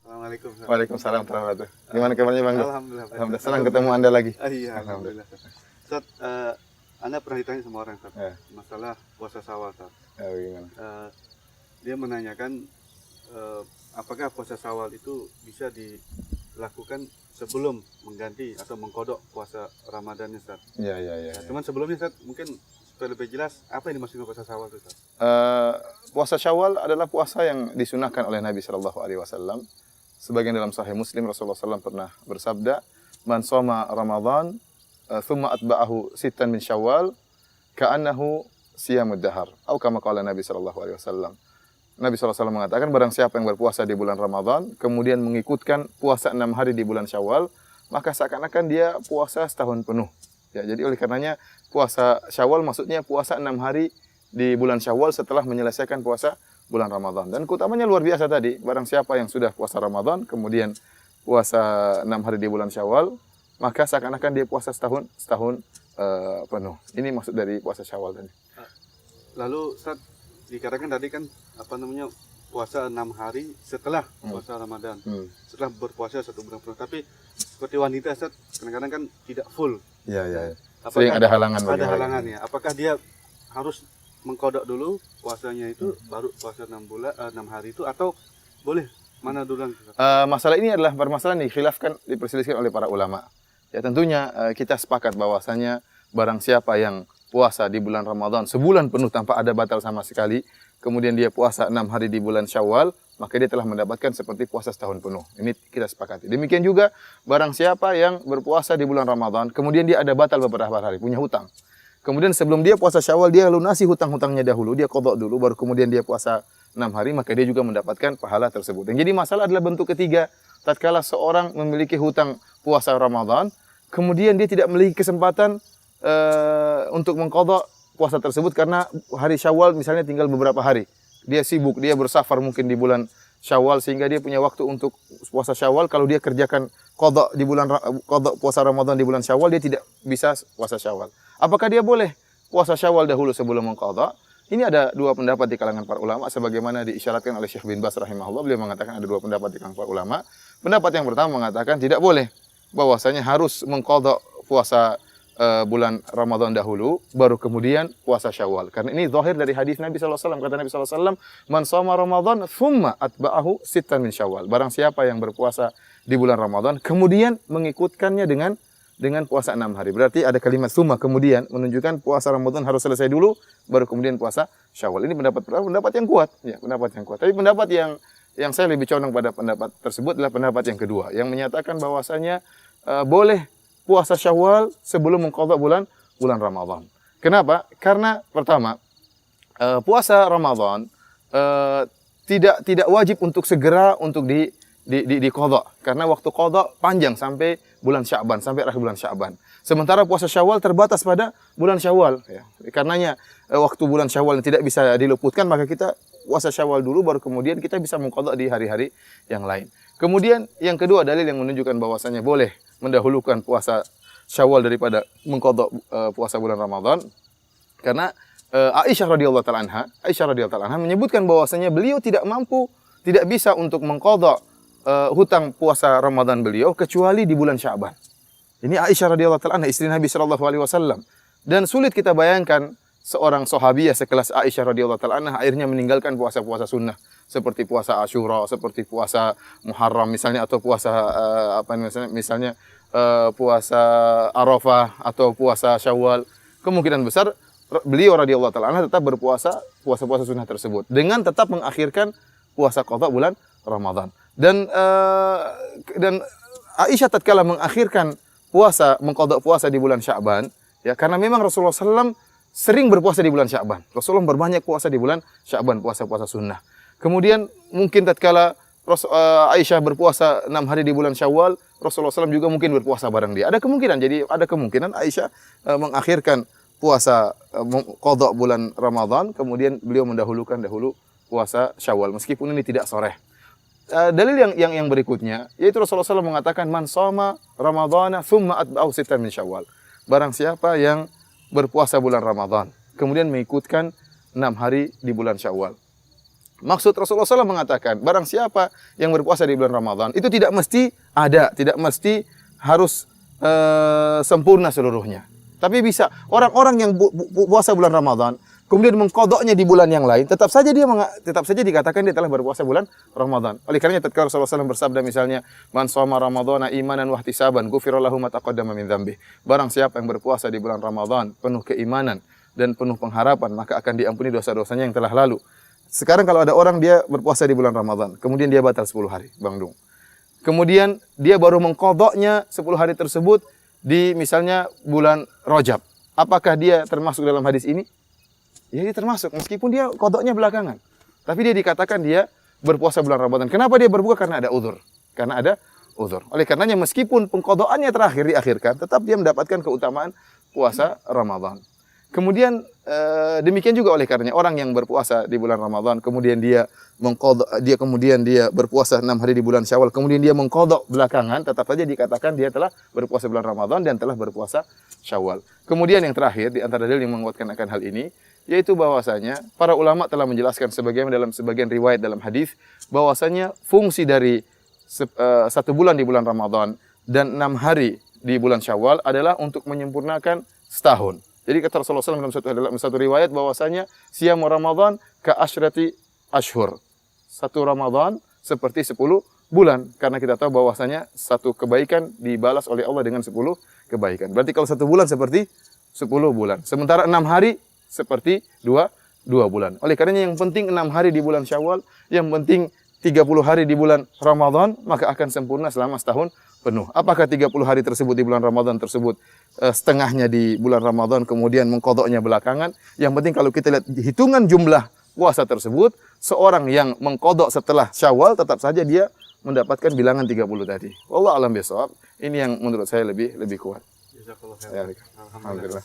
Assalamualaikum. Waalaikumsalam warahmatullahi wabarakatuh. Gimana kabarnya Bang? Alhamdulillah. Alhamdulillah senang ketemu Anda lagi. Iya, alhamdulillah. Ustaz, Anda pernah ditanya sama orang, Ustaz, masalah puasa Syawal, Ustaz. Gimana? Dia menanyakan apakah puasa Syawal itu bisa dilakukan sebelum mengganti atau mengkodok puasa Ramadannya, Ustaz. Iya. Nah, cuman sebelumnya, Ustaz, mungkin supaya lebih jelas apa yang dimaksud puasa Syawal itu, Ustaz? Puasa Syawal adalah puasa yang disunahkan oleh Nabi Shallallahu Alaihi Wasallam. Sebagian dalam Sahih Muslim Rasulullah SAW pernah bersabda, "Man shoma Ramadan, thumma atba'ahu sittan min Syawal, ka'annahu siyamud dahar." Atau kama qala Nabi Shallallahu Alaihi Wasallam. Nabi SAW mengatakan, barang siapa yang berpuasa di bulan Ramadan, kemudian mengikutkan puasa 6 hari di bulan Syawal, maka seakan-akan dia puasa setahun penuh. Ya, jadi oleh karenanya puasa Syawal maksudnya puasa 6 hari di bulan Syawal setelah menyelesaikan puasa bulan Ramadan. Dan keutamanya luar biasa tadi, barang siapa yang sudah puasa Ramadan, kemudian puasa 6 hari di bulan Syawal, maka seakan-akan dia puasa setahun penuh. Ini maksud dari puasa Syawal tadi. Lalu, Ustaz, dikatakan tadi kan puasa 6 hari setelah puasa Ramadan, setelah berpuasa 1 bulan penuh. Tapi seperti wanita, Ustaz, kadang-kadang kan tidak full. Iya. Sering ada halangan. Ada halangannya. Apakah dia harus mengkodok dulu puasanya itu baru puasa 6 hari itu, atau boleh mana duluan? Masalah ini adalah permasalahan dikhilafkan, diperselisihkan oleh para ulama. Ya tentunya kita sepakat bahwasanya barang siapa yang puasa di bulan Ramadan sebulan penuh tanpa ada batal sama sekali, kemudian dia puasa 6 hari di bulan Syawal, maka dia telah mendapatkan seperti puasa setahun penuh. Ini kita sepakati. Demikian juga barang siapa yang berpuasa di bulan Ramadan, kemudian dia ada batal beberapa hari, punya hutang. Kemudian sebelum dia puasa Syawal, dia lunasi hutang-hutangnya dahulu, dia qadha dulu, baru kemudian dia puasa 6 hari, maka dia juga mendapatkan pahala tersebut. Yang jadi masalah adalah bentuk ketiga, tatkala seorang memiliki hutang puasa Ramadan, kemudian dia tidak memiliki kesempatan untuk mengqadha puasa tersebut karena hari Syawal misalnya tinggal beberapa hari. Dia sibuk, dia bersafar mungkin di bulan Syawal sehingga dia punya waktu untuk puasa Syawal. Kalau dia kerjakan qadha puasa Ramadan di bulan Syawal, dia tidak bisa puasa Syawal. Apakah dia boleh puasa Syawal dahulu sebelum mengqadha? Ini ada dua pendapat di kalangan para ulama sebagaimana diisyaratkan oleh Syekh bin Baz rahimahullah. Beliau mengatakan ada dua pendapat di kalangan para ulama. Pendapat yang pertama mengatakan tidak boleh, bahwasanya harus mengqadha puasa bulan Ramadan dahulu, baru kemudian puasa Syawal. Karena ini zahir dari hadis Nabi SAW. Kata Nabi SAW, "Man shoma Ramadan, thumma atba'ahu sittan min Syawal." Barang siapa yang berpuasa di bulan Ramadan, kemudian mengikutkannya dengan puasa 6 hari. Berarti ada kalimat thumma kemudian menunjukkan puasa Ramadan harus selesai dulu, baru kemudian puasa Syawal. Ini pendapat yang kuat, ya, pendapat yang kuat. Tapi pendapat yang saya lebih condong pada pendapat tersebut adalah pendapat yang kedua, yang menyatakan bahwasanya boleh puasa Syawal sebelum mengqadha bulan Ramadan. Kenapa? Karena pertama, puasa Ramadan tidak wajib untuk segera untuk diqadha, karena waktu qadha panjang sampai bulan Sya'ban, sampai akhir bulan Sya'ban. Sementara puasa Syawal terbatas pada bulan Syawal, ya. Karenanya waktu bulan Syawal tidak bisa diluputkan, maka kita puasa Syawal dulu, baru kemudian kita bisa mengqadha di hari-hari yang lain. Kemudian yang kedua, dalil yang menunjukkan bahwasanya boleh mendahulukan puasa Syawal daripada mengqadha puasa bulan Ramadan, karena Aisyah radhiyallahu taala anha menyebutkan bahwasanya beliau tidak bisa untuk mengqadha hutang puasa Ramadan beliau kecuali di bulan Sya'ban. Ini Aisyah radhiyallahu taala anha, istri Nabi sallallahu alaihi wasallam. Dan sulit kita bayangkan seorang sahabiah sekelas Aisyah radhiyallahu taala anha akhirnya meninggalkan puasa-puasa sunnah seperti puasa Asyura, seperti puasa Muharram misalnya, atau puasa misalnya puasa Arafah atau puasa Syawal. Kemungkinan besar beliau radhiyallahu taala anha tetap berpuasa puasa-puasa sunnah tersebut dengan tetap mengakhirkan puasa qadha bulan Ramadan. Dan Aisyah tatkala mengakhirkan mengqadha puasa di bulan Sya'ban, ya, karena memang Rasulullah SAW sering berpuasa di bulan Sya'ban. Rasulullah berbanyak puasa di bulan Sya'ban, puasa-puasa sunnah. Kemudian mungkin tatkala Aisyah berpuasa 6 hari di bulan Syawal, Rasulullah SAW juga mungkin berpuasa bareng dia. Ada kemungkinan Aisyah mengakhirkan puasa qadha bulan Ramadan, kemudian beliau mendahulukan puasa Syawal, meskipun ini tidak sharih. Dalil yang berikutnya yaitu Rasulullah SAW mengatakan, "Man shoma Ramadhana thumma atba'ahu sittan min Syawal." Barang siapa yang berpuasa bulan Ramadan, kemudian mengikutkan 6 hari di bulan Syawal. Maksud Rasulullah SAW mengatakan, barang siapa yang berpuasa di bulan Ramadan, itu tidak mesti ada, tidak mesti harus sempurna seluruhnya. Tapi bisa orang-orang yang puasa bulan Ramadan, kemudian mengkodoknya di bulan yang lain, tetap saja dikatakan dia telah berpuasa bulan Ramadan. Oleh karenanya tatkala Rasulullah SAW bersabda misalnya, "Man shoma Ramadhana imanan wa ihtisaban, ghufira lahu ma taqaddama min dzambi." Barang siapa yang berpuasa di bulan Ramadan penuh keimanan dan penuh pengharapan, maka akan diampuni dosa-dosanya yang telah lalu. Sekarang kalau ada orang dia berpuasa di bulan Ramadan, kemudian dia batal 10 hari, Bang Dung. Kemudian dia baru mengqadha'nya 10 hari tersebut di misalnya bulan Rajab. Apakah dia termasuk dalam hadis ini? Ya, dia termasuk meskipun dia qadha'nya belakangan. Tapi dia dikatakan dia berpuasa bulan Ramadan. Kenapa dia berbuka? Karena ada uzur. Karena ada uzur. Oleh karenanya meskipun pengqadha'annya terakhir diakhirkan, tetap dia mendapatkan keutamaan puasa Ramadan. Kemudian demikian juga oleh karenanya orang yang berpuasa di bulan Ramadan, kemudian dia berpuasa 6 hari di bulan Syawal, kemudian dia mengqadha belakangan, tetap saja dikatakan dia telah berpuasa bulan Ramadan dan telah berpuasa Syawal. Kemudian yang terakhir di antara dalil yang menguatkan akan hal ini, yaitu bahwasanya para ulama telah menjelaskan dalam sebagian riwayat dalam hadis bahwasanya fungsi dari 1 bulan di bulan Ramadan dan 6 hari di bulan Syawal adalah untuk menyempurnakan setahun. Jadi kata Rasulullah SAW dalam satu riwayat bahwasanya siam Ramadan ka asyrati ashur. 1 Ramadan seperti 10 bulan. Karena kita tahu bahwasanya satu kebaikan dibalas oleh Allah dengan 10 kebaikan. Berarti kalau 1 bulan seperti 10 bulan. Sementara 6 hari seperti 2 bulan. Oleh karenanya yang penting 6 hari di bulan Syawal, yang penting 30 hari di bulan Ramadan, maka akan sempurna selama setahun penuh. Apakah 30 hari tersebut di bulan Ramadan tersebut setengahnya di bulan Ramadan kemudian mengqadha'nya belakangan? Yang penting kalau kita lihat hitungan jumlah puasa tersebut, seorang yang mengqadha' setelah Syawal tetap saja dia mendapatkan bilangan 30 tadi. Wallahu a'lam bishawab. Ini yang menurut saya lebih kuat. Jazakallahu khairan. Alhamdulillah.